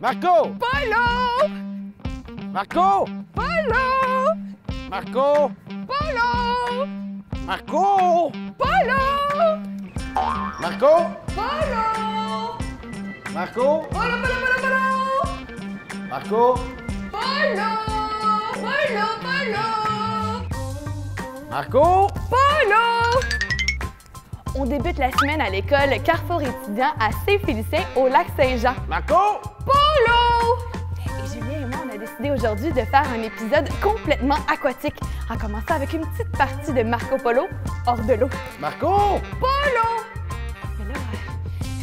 Marco! Polo! Marco! Polo! Marco! Polo! Marco! Polo! Marco! Polo! Marco! Polo, polo, polo, polo! Marco! Polo! Polo, polo! Marco! Polo! On débute la semaine à l'école Carrefour étudiant à Saint-Félicien au Lac-Saint-Jean. Marco! Polo! Et Julien et moi, on a décidé aujourd'hui de faire un épisode complètement aquatique, en commençant avec une petite partie de Marco Polo hors de l'eau. Marco! Polo! Mais là,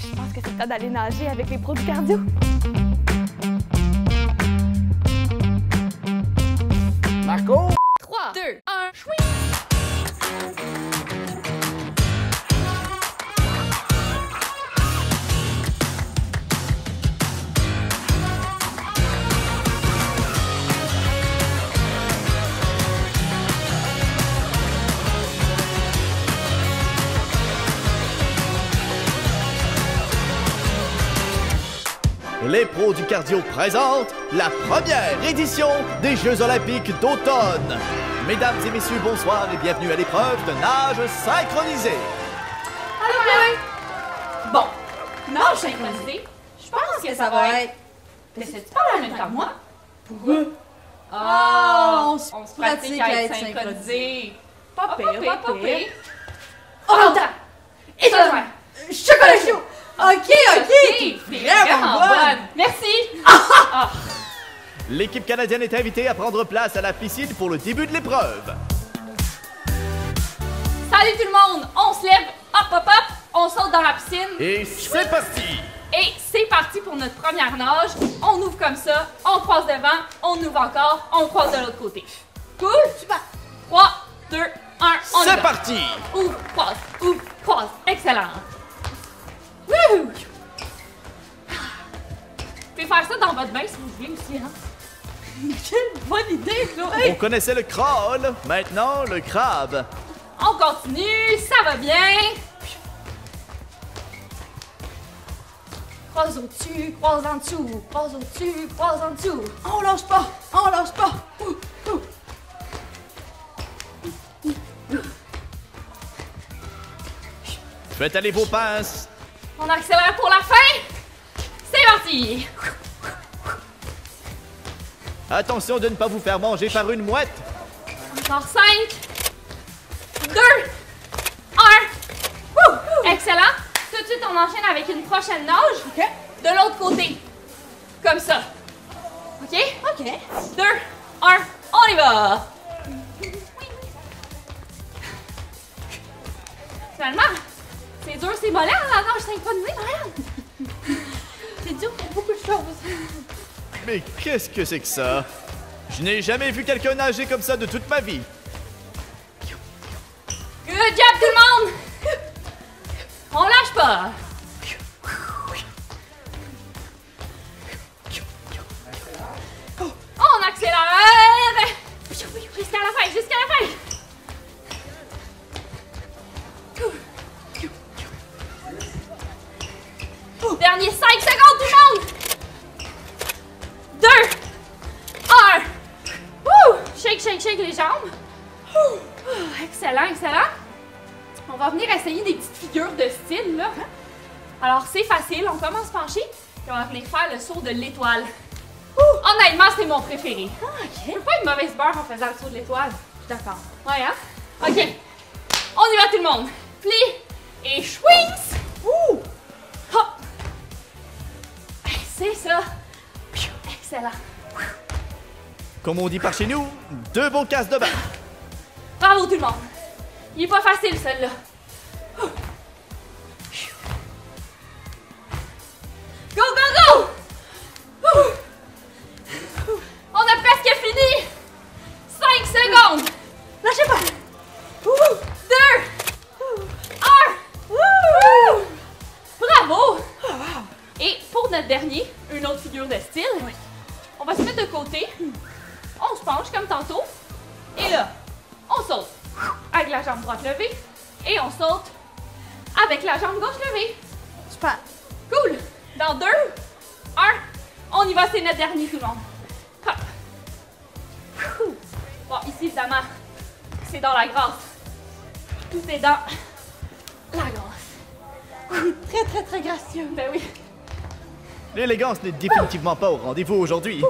je pense que c'est le temps d'aller nager avec les pros du cardio. Marco! 3, 2, 1, chouing! Les pros du cardio présentent la première édition des Jeux olympiques d'automne. Mesdames et messieurs, bonsoir et bienvenue à l'épreuve de nage synchronisée. Bon, nage synchronisée, je pense que ça va être... T'essaies-tu parler en même temps que moi? Pourquoi? Ah, on se pratique à être synchronisé. Pas pire, pas pire. Oh, attends! Et toi, chocolat chaud! Ok, vraiment bonne. Merci. L'équipe canadienne est invitée à prendre place à la piscine pour le début de l'épreuve. Salut tout le monde, on se lève, hop, on saute dans la piscine. Et c'est parti! Et c'est parti pour notre première nage. On ouvre comme ça, on croise devant, on ouvre encore, on croise de l'autre côté. Cool? Super. 3, 2, 1, on y va. C'est parti! Ouvre, croise. Excellent. Wouhou! Vous pouvez faire ça dans votre bain si vous voulez aussi, hein? Quelle bonne idée, Chloé! On connaissait le crawl, maintenant le crabe. On continue, ça va bien. Croise au-dessus, croise en dessous, croise au-dessus, croise en dessous. On lâche pas, on lâche pas. Faites aller vos pinces. On accélère pour la fin. C'est parti. Attention de ne pas vous faire manger par une mouette. Encore 5, 2, 1. Excellent. Tout de suite, on enchaîne avec une prochaine nage. De l'autre côté. Comme ça. OK? 2, 1, on y va. Finalement, c'est dur, c'est mollant, la nage synchronisée, regarde. C'est dur pour beaucoup de choses. Mais qu'est-ce que c'est que ça? Je n'ai jamais vu quelqu'un nager comme ça de toute ma vie. Good job tout le monde! On lâche pas! On accélère! Jusqu'à la fin, jusqu'à la fin! Dernier 5 secondes tout le monde! 2, 1. Wouh! Shake les jambes. Excellent. On va venir essayer des petites figures de style, là. Alors, c'est facile. On commence penché, puis on va venir faire le saut de l'étoile. Honnêtement, c'est mon préféré. Je peux pas une mauvaise beurre en faisant le saut de l'étoile. Je suis d'accord. Ouais, hein? OK. On y va, tout le monde. Plie et schwings. Hop. C'est ça. Excellent. Comme on dit par chez nous, 2 bons casses de bain. Bravo tout le monde. Il est pas facile, celle-là. Go, go, go! On a presque fini. 5 secondes. Lâchez pas. 2, 1. Bravo. Et pour notre dernier, une autre figure de style. On va se mettre de côté. On se penche comme tantôt. Et là, on saute avec la jambe droite levée. Et on saute avec la jambe gauche levée. Super. Cool. Dans 2, 1, on On y va, c'est notre dernier, tout le monde. Hop. Ouh. Bon, ici, évidemment, c'est dans la grâce. Tout est dans la grâce. Très, très, très gracieux. Ben oui. L'élégance n'est définitivement pas au rendez-vous aujourd'hui.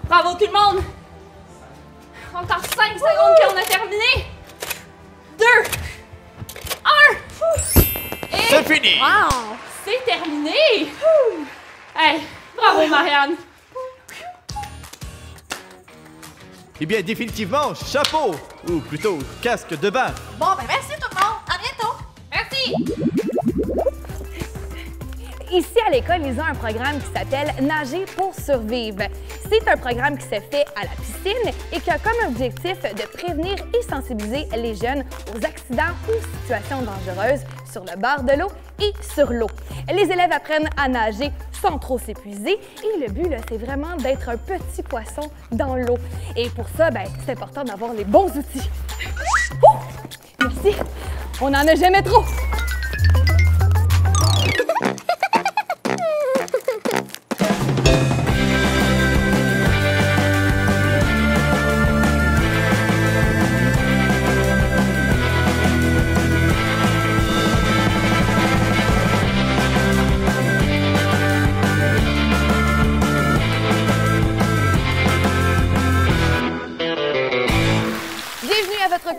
Bravo tout le monde! On est en 5 secondes et on a terminé! 2, 1! Et C'est fini! wow! C'est terminé! Hey, bravo Marianne! Eh bien, définitivement, chapeau! Ou plutôt, casque de bain. Bon, ben merci tout le monde. À bientôt. Merci! Ici à l'école, ils ont un programme qui s'appelle Nager pour survivre. C'est un programme qui se fait à la piscine et qui a comme objectif de prévenir et sensibiliser les jeunes aux accidents ou situations dangereuses sur le bord de l'eau et sur l'eau. Les élèves apprennent à nager sans trop s'épuiser et le but, c'est vraiment d'être un petit poisson dans l'eau. Et pour ça, c'est important d'avoir les bons outils. Ouh! Merci! On n'en a jamais trop!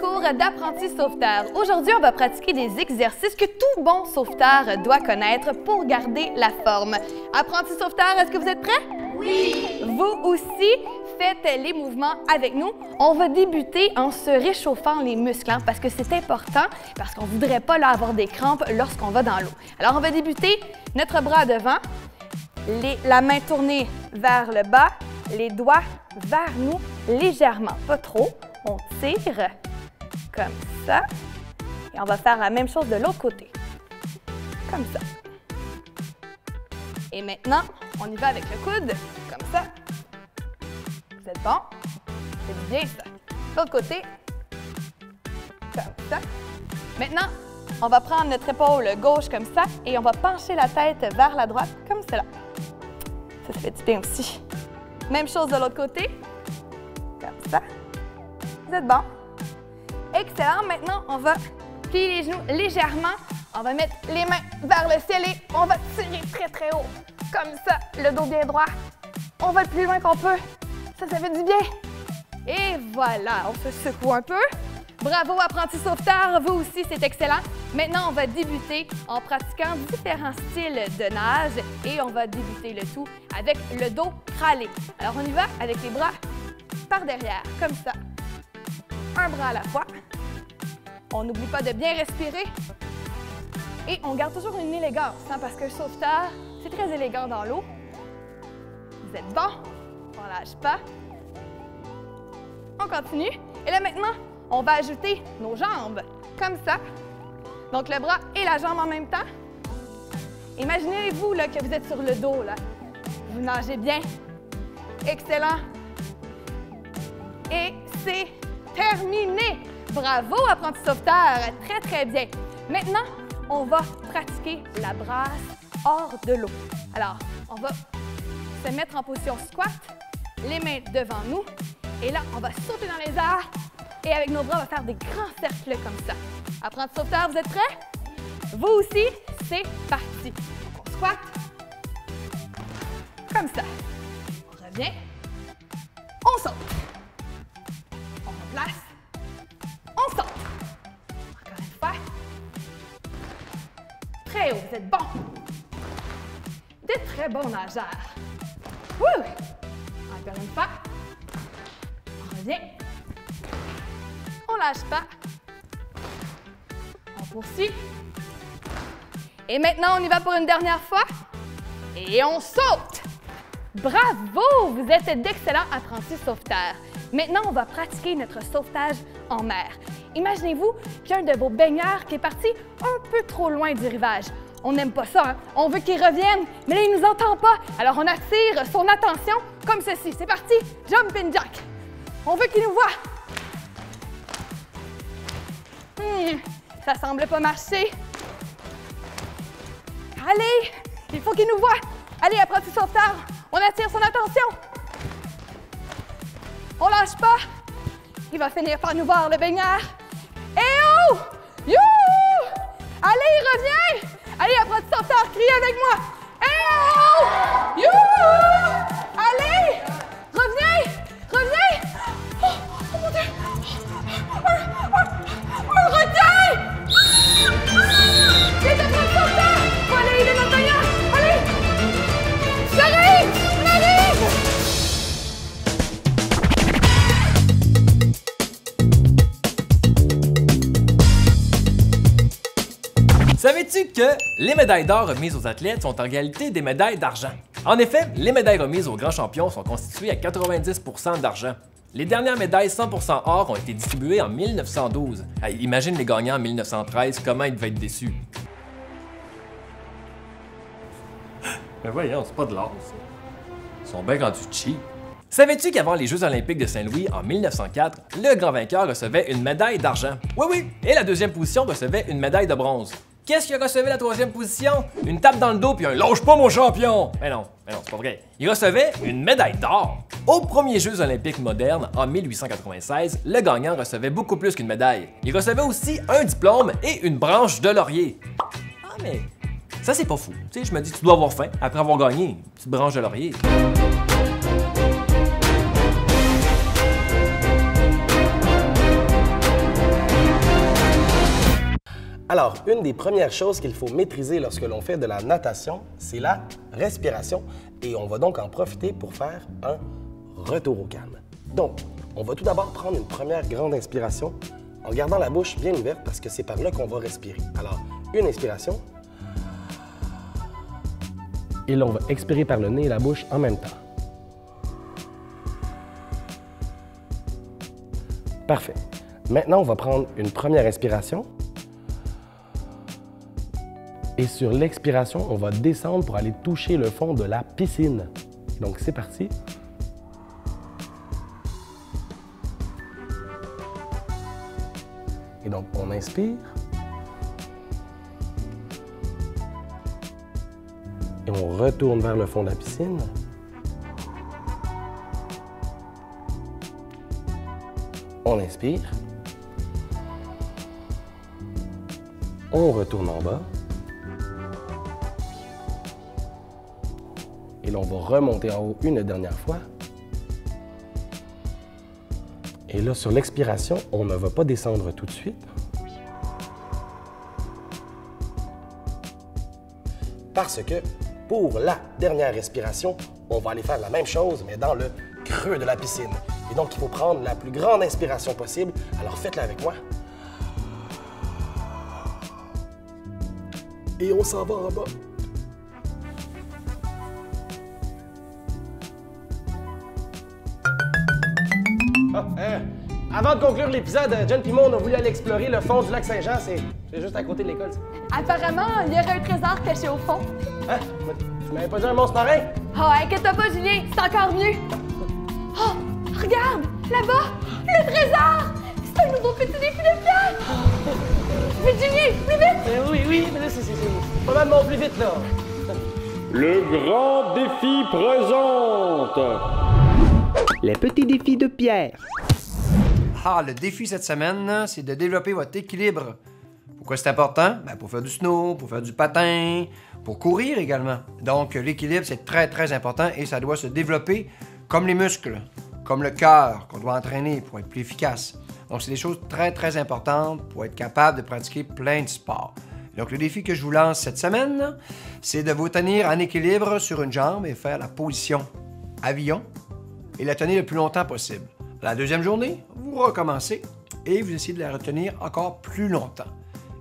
Cours d'apprenti sauveteur. Aujourd'hui, on va pratiquer des exercices que tout bon sauveteur doit connaître pour garder la forme. Apprenti sauveteur, est-ce que vous êtes prêts? Oui! Vous aussi, faites les mouvements avec nous. On va débuter en se réchauffant les muscles, parce que c'est important, parce qu'on ne voudrait pas là, avoir des crampes lorsqu'on va dans l'eau. Alors, on va débuter notre bras devant, la main tournée vers le bas, les doigts vers nous, légèrement, pas trop. On tire comme ça. Et on va faire la même chose de l'autre côté. Comme ça. Et maintenant, on y va avec le coude, comme ça. Vous êtes bon? C'est bien ça. L'autre côté. Comme ça. Maintenant, on va prendre notre épaule gauche comme ça et on va pencher la tête vers la droite, comme cela. Ça fait du bien aussi. Même chose de l'autre côté. Comme ça. Vous êtes bon? Excellent. Maintenant, on va plier les genoux légèrement. On va mettre les mains vers le ciel et on va tirer très, très haut. Comme ça, le dos bien droit. On va le plus loin qu'on peut. Ça fait du bien. Et voilà, on se secoue un peu. Bravo, apprenti sauveteur. Vous aussi, c'est excellent. Maintenant, on va débuter en pratiquant différents styles de nage et on va débuter le tout avec le dos crâlé. Alors, on y va avec les bras par derrière, comme ça. Un bras à la fois. On n'oublie pas de bien respirer. Et on garde toujours une élégance, parce que le sauveteur, c'est très élégant dans l'eau. Vous êtes bon. On lâche pas. On continue. Et là, maintenant, on va ajouter nos jambes, comme ça. Donc, le bras et la jambe en même temps. Imaginez-vous là, que vous êtes sur le dos. Là. Vous nagez bien. Excellent. Et c'est terminé! Bravo, apprenti sauveteur! Très, très bien. Maintenant, on va pratiquer la brasse hors de l'eau. Alors, on va se mettre en position squat, les mains devant nous. Et là, on va sauter dans les airs. Et avec nos bras, on va faire des grands cercles comme ça. Apprenti sauveteur, vous êtes prêts? Vous aussi, c'est parti. On squatte. Comme ça. On revient. On saute. On replace. On saute. Encore une fois. Très haut, vous êtes bon. De très bons nageurs. Wouh! Encore une fois. On revient. On lâche pas. On poursuit. Et maintenant, on y va pour une dernière fois. Et on saute! Bravo! Vous êtes d'excellents apprentis sauveteurs. Maintenant, on va pratiquer notre sauvetage en mer. Imaginez-vous qu'il y a un de vos baigneurs qui est parti un peu trop loin du rivage. On n'aime pas ça, hein? On veut qu'il revienne, mais là, il ne nous entend pas. Alors, on attire son attention comme ceci. C'est parti! Jumping jack! On veut qu'il nous voie. Ça semble pas marcher. Allez! Il faut qu'il nous voie. Allez, apprenti sauveteur, on attire son attention. On lâche pas. Il va finir par nous voir, le baigneur. Eh oh! Youhou! Allez, il revient! Allez, apprenti sauveteur, criez avec moi. Eh oh! Youhou! Allez! Revenez! Revenez! Oh mon Dieu! Un requin! Il est apprenti sauveteur! Allez, il est notre baigneur! Allez! J'arrive! J'arrive! Savais-tu que les médailles d'or remises aux athlètes sont en réalité des médailles d'argent? En effet, les médailles remises aux grands champions sont constituées à 90% d'argent. Les dernières médailles 100% or ont été distribuées en 1912. Hey, imagine les gagnants en 1913, comment ils devaient être déçus. Mais voyons, c'est pas de l'or, ça. Ils sont bien rendus cheap. Savais-tu qu'avant les Jeux olympiques de Saint-Louis en 1904, le grand vainqueur recevait une médaille d'argent? Oui, et la deuxième position recevait une médaille de bronze. Qu'est-ce qu'il recevait la troisième position? Une tape dans le dos puis un « lâche pas mon champion ». Mais non, c'est pas vrai. Il recevait une médaille d'or. Aux premiers Jeux olympiques modernes, en 1896, le gagnant recevait beaucoup plus qu'une médaille. Il recevait aussi un diplôme et une branche de laurier. Ah mais ça c'est pas fou. Tu sais, je me dis tu dois avoir faim après avoir gagné une petite branche de laurier. Alors, une des premières choses qu'il faut maîtriser lorsque l'on fait de la natation, c'est la respiration. Et on va donc en profiter pour faire un retour au calme. Donc, on va tout d'abord prendre une première grande inspiration en gardant la bouche bien ouverte parce que c'est par là qu'on va respirer. Alors, une inspiration. Et là, on va expirer par le nez et la bouche en même temps. Parfait. Maintenant, on va prendre une première inspiration. Et sur l'expiration, on va descendre pour aller toucher le fond de la piscine. Donc, c'est parti. Et donc, on inspire. Et on retourne vers le fond de la piscine. On inspire. On retourne en bas. Et là, on va remonter en haut une dernière fois. Et là, sur l'expiration, on ne va pas descendre tout de suite. Parce que pour la dernière respiration, on va aller faire la même chose, mais dans le creux de la piscine. Et donc, il faut prendre la plus grande inspiration possible. Alors, faites-la avec moi. Et on s'en va en bas. Avant de conclure l'épisode, Jen et moi, on a voulu aller explorer le fond du lac Saint-Jean. C'est juste à côté de l'école. Apparemment, il y aurait un trésor caché au fond. Hein? Tu m'avais pas dit un monstre marin? Oh, inquiète-toi pas, Julien, c'est encore mieux. Oh, regarde, là-bas, le trésor! C'est un nouveau petit défi de pierre! Vite, Julien, plus vite! Oui, mais là, c'est pas mal mon plus vite, là. Le grand défi présente les petits défis de Pierre. Ah, le défi cette semaine, c'est de développer votre équilibre. Pourquoi c'est important? Ben, pour faire du snow, pour faire du patin, pour courir également. Donc, l'équilibre, c'est très, très important et ça doit se développer comme les muscles, comme le cœur qu'on doit entraîner pour être plus efficace. Donc, c'est des choses très, très importantes pour être capable de pratiquer plein de sports. Donc, le défi que je vous lance cette semaine, c'est de vous tenir en équilibre sur une jambe et faire la position avion et la tenir le plus longtemps possible. La deuxième journée, vous recommencez et vous essayez de la retenir encore plus longtemps.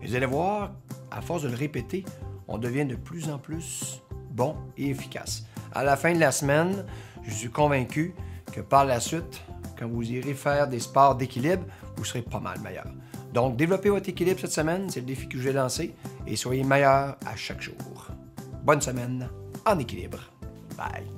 Et vous allez voir, à force de le répéter, on devient de plus en plus bon et efficace. À la fin de la semaine, je suis convaincu que par la suite, quand vous irez faire des sports d'équilibre, vous serez pas mal meilleur. Donc, développez votre équilibre cette semaine, c'est le défi que je vais lancer, et soyez meilleur à chaque jour. Bonne semaine en équilibre. Bye!